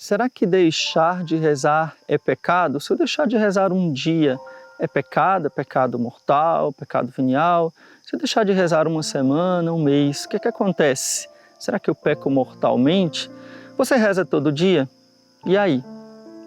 Será que deixar de rezar é pecado? Se eu deixar de rezar um dia, é pecado mortal, pecado venial? Se eu deixar de rezar uma semana, um mês, o que acontece? Será que eu peco mortalmente? Você reza todo dia? E aí?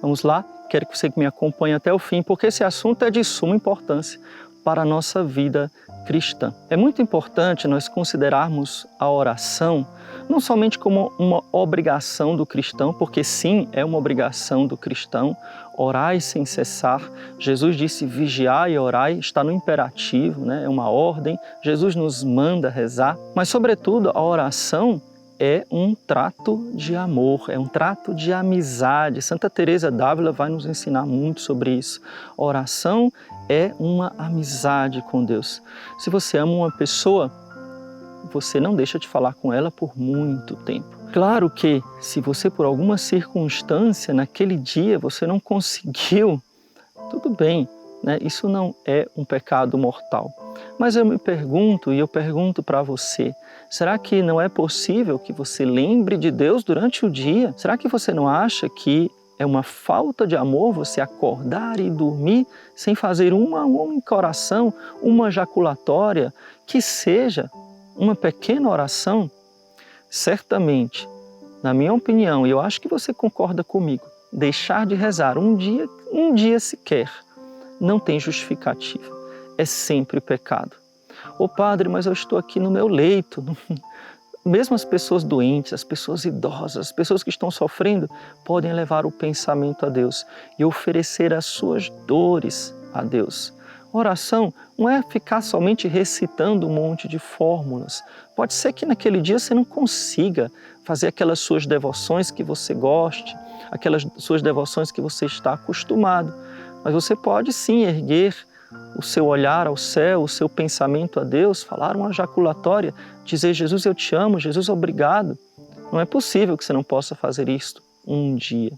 Vamos lá? Quero que você me acompanhe até o fim, porque esse assunto é de suma importância para a nossa vida cristã. É muito importante nós considerarmos a oração não somente como uma obrigação do cristão, porque sim, é uma obrigação do cristão, orai sem cessar. Jesus disse vigiai e orai, está no imperativo, né? É uma ordem, Jesus nos manda rezar, mas sobretudo a oração é um trato de amor, é um trato de amizade. Santa Teresa d'Ávila vai nos ensinar muito sobre isso. A oração é uma amizade com Deus. Se você ama uma pessoa, você não deixa de falar com ela por muito tempo. Claro que se você por alguma circunstância naquele dia você não conseguiu, tudo bem, né? Isso não é um pecado mortal. Mas eu me pergunto e eu pergunto para você, será que não é possível que você lembre de Deus durante o dia? Será que você não acha que é uma falta de amor você acordar e dormir sem fazer uma única oração, uma jaculatória, que seja uma pequena oração? Certamente, na minha opinião, e eu acho que você concorda comigo, deixar de rezar um dia sequer, não tem justificativa. É sempre pecado. Ô padre, mas eu estou aqui no meu leito. Mesmo as pessoas doentes, as pessoas idosas, as pessoas que estão sofrendo, podem levar o pensamento a Deus e oferecer as suas dores a Deus. Oração não é ficar somente recitando um monte de fórmulas. Pode ser que naquele dia você não consiga fazer aquelas suas devoções que você goste, aquelas suas devoções que você está acostumado. Mas você pode sim erguer o seu olhar ao céu, o seu pensamento a Deus, falar uma jaculatória, dizer Jesus eu te amo, Jesus obrigado. Não é possível que você não possa fazer isto um dia.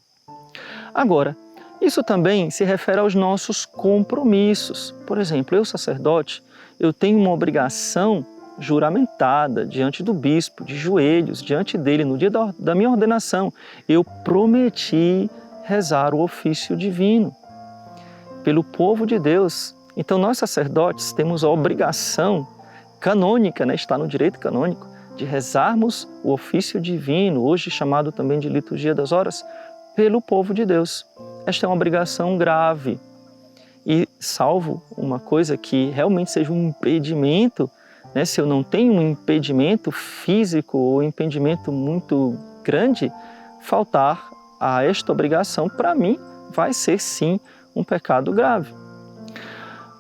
Agora, isso também se refere aos nossos compromissos. Por exemplo, eu sacerdote, eu tenho uma obrigação juramentada diante do bispo, de joelhos, diante dele, no dia da minha ordenação. Eu prometi rezar o ofício divino pelo povo de Deus. Então nós sacerdotes temos a obrigação canônica, né? Está no direito canônico, de rezarmos o ofício divino, hoje chamado também de liturgia das horas, pelo povo de Deus. Esta é uma obrigação grave. E salvo uma coisa que realmente seja um impedimento, né? Se eu não tenho um impedimento físico ou impedimento muito grande, faltar a esta obrigação, para mim, vai ser sim um pecado grave.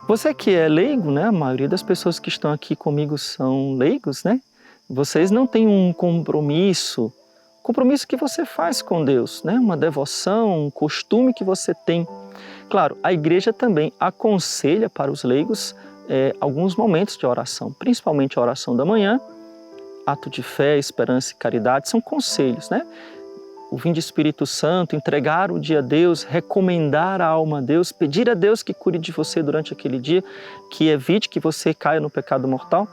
Você que é leigo, né? A maioria das pessoas que estão aqui comigo são leigos, né? Vocês não têm um compromisso que você faz com Deus, né? Uma devoção, um costume que você tem. Claro, a igreja também aconselha para os leigos alguns momentos de oração, principalmente a oração da manhã, ato de fé, esperança e caridade, são conselhos, né? O Vinde Espírito Santo, entregar o dia a Deus, recomendar a alma a Deus, pedir a Deus que cuide de você durante aquele dia, que evite que você caia no pecado mortal.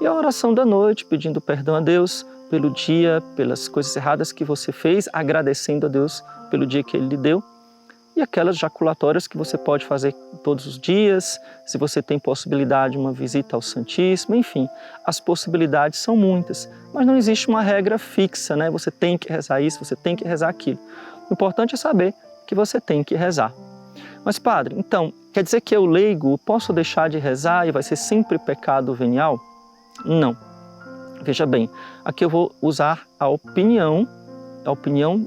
E a oração da noite, pedindo perdão a Deus pelo dia, pelas coisas erradas que você fez, agradecendo a Deus pelo dia que Ele lhe deu. E aquelas jaculatórias que você pode fazer todos os dias, se você tem possibilidade, uma visita ao Santíssimo, enfim, as possibilidades são muitas, mas não existe uma regra fixa, né? Você tem que rezar isso, você tem que rezar aquilo. O importante é saber que você tem que rezar. Mas padre, então, quer dizer que eu leigo posso deixar de rezar e vai ser sempre pecado venial? Não. Veja bem, aqui eu vou usar a opinião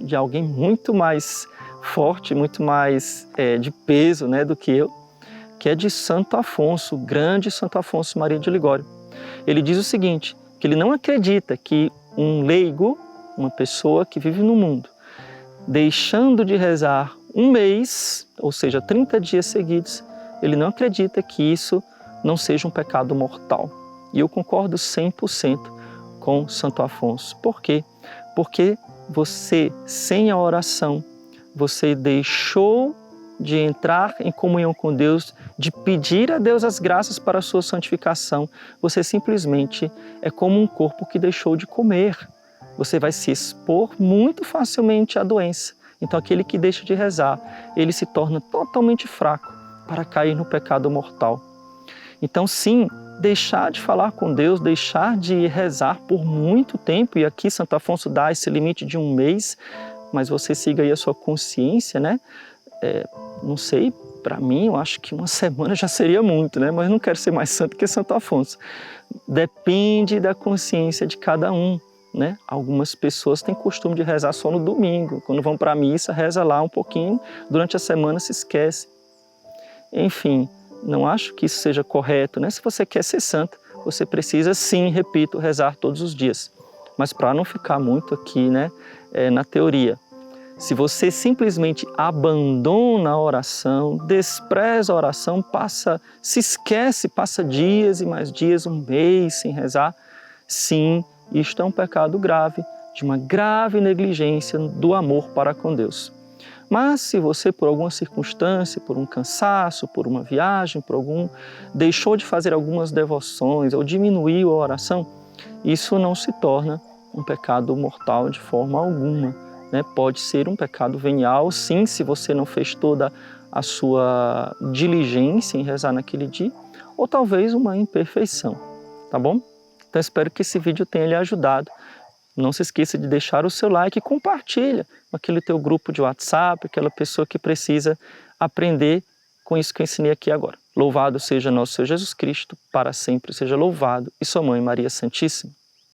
de alguém muito mais forte, muito mais de peso, né, do que eu, que é de Santo Afonso, o grande Santo Afonso Maria de Ligório. Ele diz o seguinte, que ele não acredita que um leigo, uma pessoa que vive no mundo, deixando de rezar um mês, ou seja, 30 dias seguidos, ele não acredita que isso não seja um pecado mortal. E eu concordo 100% com Santo Afonso. Por quê? Porque você, sem a oração, você deixou de entrar em comunhão com Deus, de pedir a Deus as graças para a sua santificação. Você simplesmente é como um corpo que deixou de comer. Você vai se expor muito facilmente à doença. Então aquele que deixa de rezar, ele se torna totalmente fraco para cair no pecado mortal. Então sim, deixar de falar com Deus, deixar de rezar por muito tempo, e aqui Santo Afonso dá esse limite de 1 mês, mas você siga aí a sua consciência, né? Não sei, para mim eu acho que 1 semana já seria muito, né? Mas não quero ser mais santo que Santo Afonso. Depende da consciência de cada um, né? Algumas pessoas têm costume de rezar só no domingo. Quando vão para a missa, reza lá um pouquinho, durante a semana se esquece. Enfim, não acho que isso seja correto, né? Se você quer ser santo, você precisa sim, repito, rezar todos os dias. Mas para não ficar muito aqui, né, na teoria, se você simplesmente abandona a oração, despreza a oração, se esquece, passa dias e mais dias, 1 mês sem rezar, sim, isto é um pecado grave, de uma grave negligência do amor para com Deus. Mas se você, por alguma circunstância, por um cansaço, por uma viagem, deixou de fazer algumas devoções ou diminuiu a oração, isso não se torna um pecado mortal de forma alguma. Pode ser um pecado venial, sim, se você não fez toda a sua diligência em rezar naquele dia, ou talvez uma imperfeição, tá bom? Então espero que esse vídeo tenha lhe ajudado. Não se esqueça de deixar o seu like e compartilha com aquele teu grupo de WhatsApp, aquela pessoa que precisa aprender com isso que eu ensinei aqui agora. Louvado seja nosso Senhor Jesus Cristo, para sempre seja louvado, e sua Mãe Maria Santíssima.